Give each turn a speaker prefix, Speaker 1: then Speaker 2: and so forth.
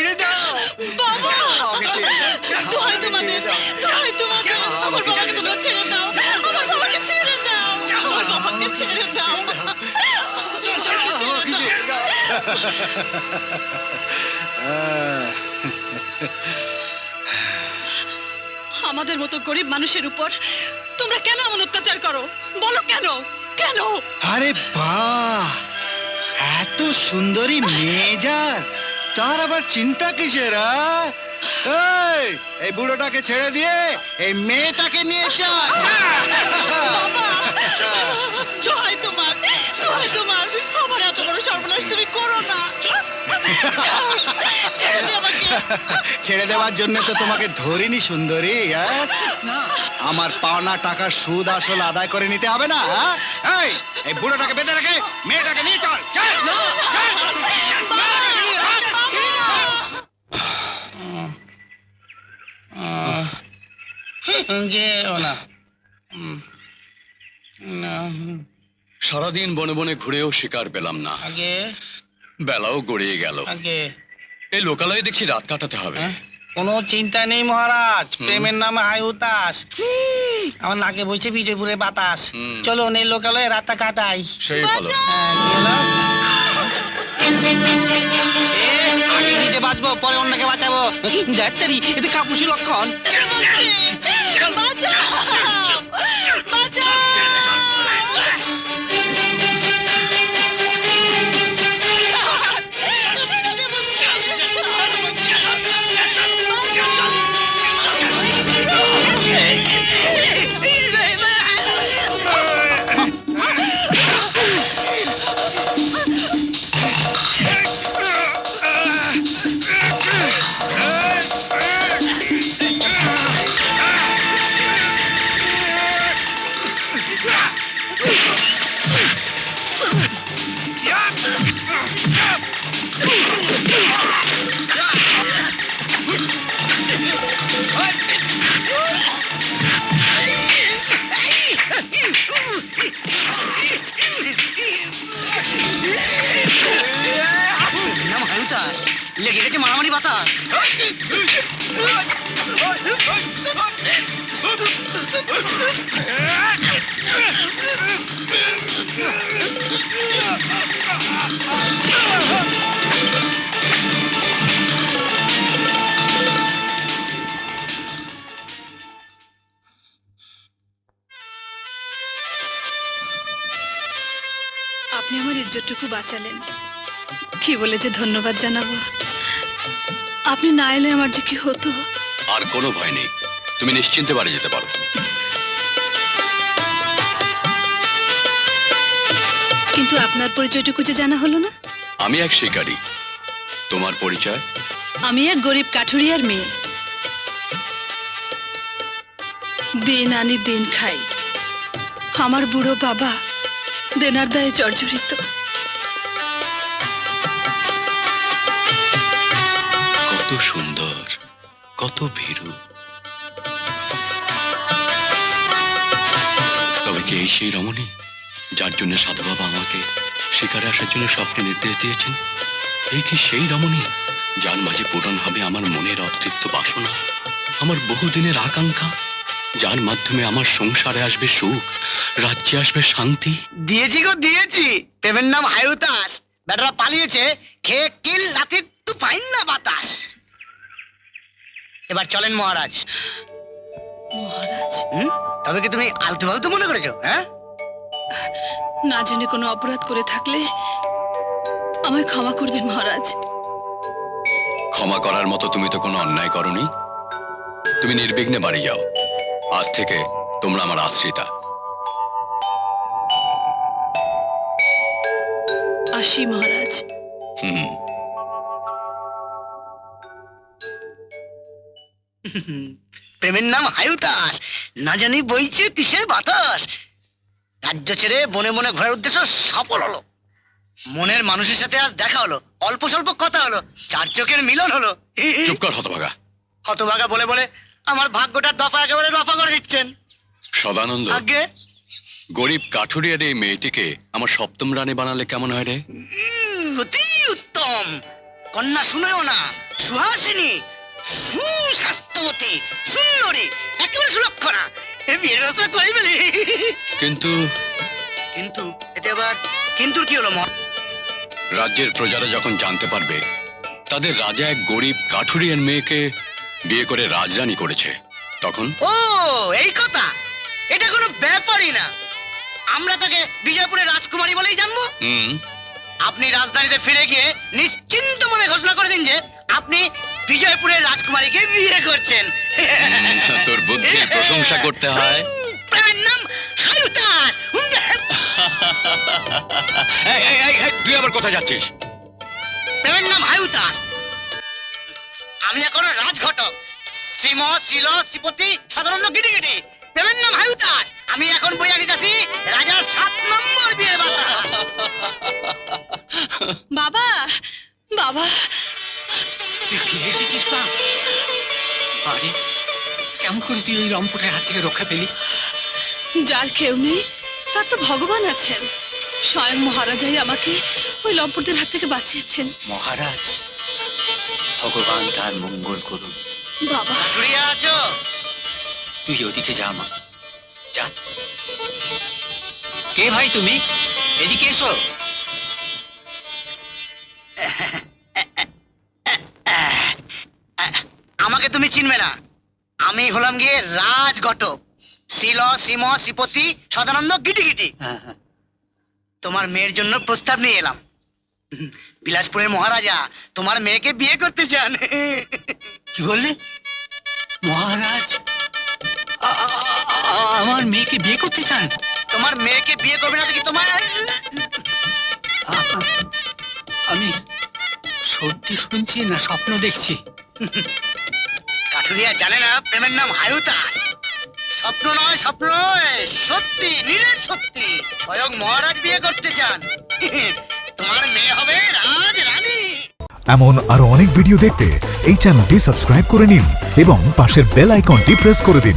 Speaker 1: ছেড়ে দাও
Speaker 2: বাবা
Speaker 1: আমাকে ছেড়ে দাও।
Speaker 2: দোহাই তোমাদের দোহাই তোমাদের আমার বাবাকে তোমরা ছেড়ে দাও আমার বাবাকে ছেড়ে দাও আমার বাবাকে ছেড়ে দাও
Speaker 1: আমাকে ছেড়ে দাও।
Speaker 2: আমাদের মতো গরিব মানুষের উপর তোমরা কেন এমন অত্যাচার করো বলো কেন কেন
Speaker 3: আরে বাহ, এত সুন্দরী মেয়ে যার, তার আবার চিন্তা কিসের? এই বুড়োটাকে ছেড়ে দিয়ে এই মেয়েটাকে নিয়ে চল।
Speaker 2: বাবা দোহাই তোমার আমার এত বড় সর্বনাশ তুমি করো না ছেড়ে দে আমাকে
Speaker 3: ছেড়ে দেওয়ার জন্য তো তোমাকে ধরিনি সুন্দরী। আমার পাওনা টাকার সুদ আসল আদায় করে নিতে হবে না? এই বুড়োটাকে বেঁধে রেখে মেয়েটাকে নিয়ে চল চল
Speaker 4: সারাদিন বনে বনে ঘুরেও শিকার পেলাম না, বেলাও গড়িয়ে গেল। এই লোকালয়ে দেখছি রাত কাটাতে হবে।
Speaker 5: কোনো চিন্তা নেই মহারাজ, প্রেমের নামে হাই উতাস, আমার নাকে বইছে বিজয়পুরের বাতাস। চলো এই লোকালয়ে রাতটা কাটাই।
Speaker 4: সেই ভালো।
Speaker 5: আগে নিজে বাঁচবো পরে অন্যকে বাঁচাবো। ডাক্তারি এতে কাপুসি লক্ষণ। লেগে গেছে মারামারি বাতাস।
Speaker 2: আপনি আমার ইজ্জতটুকু বাঁচালেন, কি বলে যে ধন্যবাদ জানাবো। আপনি না এলে আমার যে কি হতো।
Speaker 4: আর কোনো ভয় নেই, তুমি নিশ্চিন্তে বাড়ি যেতে পারো।
Speaker 2: কিন্তু আপনার পরিচয়টুকু যে জানা হলো না।
Speaker 4: আমি এক শিকারী, তোমার পরিচয়?
Speaker 2: আমি এক গরিব কাঠুরিয়ার মেয়ে, দিন আনি দিন খাই। আমার বুড়ো বাবা দেনার দায়ে জর্জরিত।
Speaker 4: কত সুন্দর, কত ভীরু। তবে কি এই সেই রমণী যার জন্য সাধু বাবা আমাকে শিকারে আসার জন্য স্বপ্নে নির্দেশ দিয়েছেন? এই কি সেই রমণী যার মাঝে পূরণ হবে আমার মনের অতৃপ্ত বাসনা, আমার বহুদিনের আকাঙ্ক্ষা, যার মাধ্যমে আমার সংসারে আসবে সুখ, রাজ্যে আসবে শান্তি?
Speaker 5: দিয়েছি গো দিয়েছি, প্রেমের নাম হায়ুতাস। বেটারা পালিয়েছে, খেয়ে কিল লাথির তু পাইন না বাতাস। এবার চলেন মহারাজ।
Speaker 2: মহারাজ,
Speaker 5: তবে কি তুমি আলতু ফালতু মনে করেছো? হ্যাঁ,
Speaker 2: না জেনে কোনো অপরাধ করে থাকলে আমায় ক্ষমা করবেন মহারাজ।
Speaker 4: ক্ষমা করার মতো তুমি তো কোনো অন্যায় করনি। তুমি নির্বিঘ্নে বাড়ি যাও। আজ থেকে তোমরা আমার আশ্রিতা।
Speaker 2: আসি মহারাজ।
Speaker 5: প্রেমের নাম হায়ুতাস, না জানি বইছে কিসের বাতাস। রাজ্য ছেড়ে বনে বনে ঘোরার উদ্দেশ্য সফল হলো। মনের মানুষের সাথে আজ দেখা হলো, অল্প স্বল্প কথা হলো, চার চোখের মিলন হলো।
Speaker 4: চুপ কর হতভাগা।
Speaker 5: হতভাগা বলে বলে আমার ভাগ্যটার দফা একেবারে রফা করে দিচ্ছেন।
Speaker 4: সদানন্দ,
Speaker 5: আগে
Speaker 4: গরিব কাঠুরিয়ার এই মেয়েটিকে আমার সপ্তম রানী বানালে কেমন হয় রে?
Speaker 5: অতি উত্তম। কন্যা শুনেও না, সুহাসিনী, সুস্বাস্থ্যবতী, সুন্দরী, একেবারে সুলক্ষণা। বিয়ের ব্যবস্থা করে ফেলি।
Speaker 4: কিন্তু
Speaker 5: কিন্তু এতে আবার কিন্তু কি হলো মন?
Speaker 4: রাজ্যের প্রজারা যখন জানতে পারবে তাদের রাজা এক গরিব কাঠুরিয়ার মেয়েকে বিয়ে করে রাজরানী করেছে, তখন?
Speaker 5: ও এই কথা, এটা কোনো ব্যাপারই না। আমরা তাকে বিজয়পুরের রাজকুমারী বলেই জানবো। আপনি রাজধানীতে ফিরে গিয়ে নিশ্চিন্ত মনে ঘোষণা করে দিন যে আপনি বিজয়পুরের রাজকুমারীকে বিয়ে করছেন।
Speaker 4: তোর বুদ্ধির প্রশংসা করতে হয়।
Speaker 5: প্রেমের নাম হারুতাস।
Speaker 4: এই, এই, এই, এই, তুই আবার কোথায় যাচ্ছিস?
Speaker 5: প্রেমের নাম হারুতাস। আমি এখন রাজঘটক, শ্রীম শিল শ্রীপতি সাধারণ গিটিগিটি। প্রেমের নাম হারুতাস। আমি এখন বই আনিতাছি রাজার 7 নম্বর বিয়ের বাতা।
Speaker 2: বাবা, বাবা,
Speaker 1: তুই ফিরে এসেছিস মা? আরে কেমন করে তুই এই রম্পটের হাত থেকে রক্ষা পেলি?
Speaker 2: যার কেউ নেই তার তো ভগবান আছেন। স্বয়ং মহারাজাই আমাকে ওই লম্পটদের হাত থেকে বাঁচিয়েছেন।
Speaker 1: মহারাজ, ভগবান তার মঙ্গল করুন।
Speaker 2: বাবা,
Speaker 5: ঘুরিয়ে আছো?
Speaker 1: তুই ওদিকে যা মা, যা। কে ভাই তুমি? এদিকে এসো।
Speaker 5: আমাকে তুমি চিনবে না। আমি হলাম গিয়ে রাজঘটক, শিল শ্রীম শ্রীপতি সদানন্দ গিটিগিটি। তোমার মেয়ের জন্য প্রস্তাব নিয়ে এলাম। বিলাসপুরের মহারাজা তোমার মেয়েকে বিয়ে করতে চান।
Speaker 1: কি বললে? মহারাজ আমার মেয়েকে বিয়ে করতে চান?
Speaker 5: তোমার মেয়েকে বিয়ে করবে না তো কি তোমার?
Speaker 1: আমি সত্যি শুনছি না স্বপ্ন দেখছি?
Speaker 5: কাঠুরিয়া জানে না প্রেমের নাম হারুতাস। স্বপ্ন নয়, স্বপ্ন নয়, সত্যি, নিরেট সত্যি। স্বয়ং মহারাজ বিয়ে করতে চান। তোমার মেয়ে হবে রাজ রানী।
Speaker 6: এমন আরো অনেক ভিডিও দেখতে এই চ্যানেলটি সাবস্ক্রাইব করে নিন এবং পাশের বেল আইকনটি প্রেস করে দিন।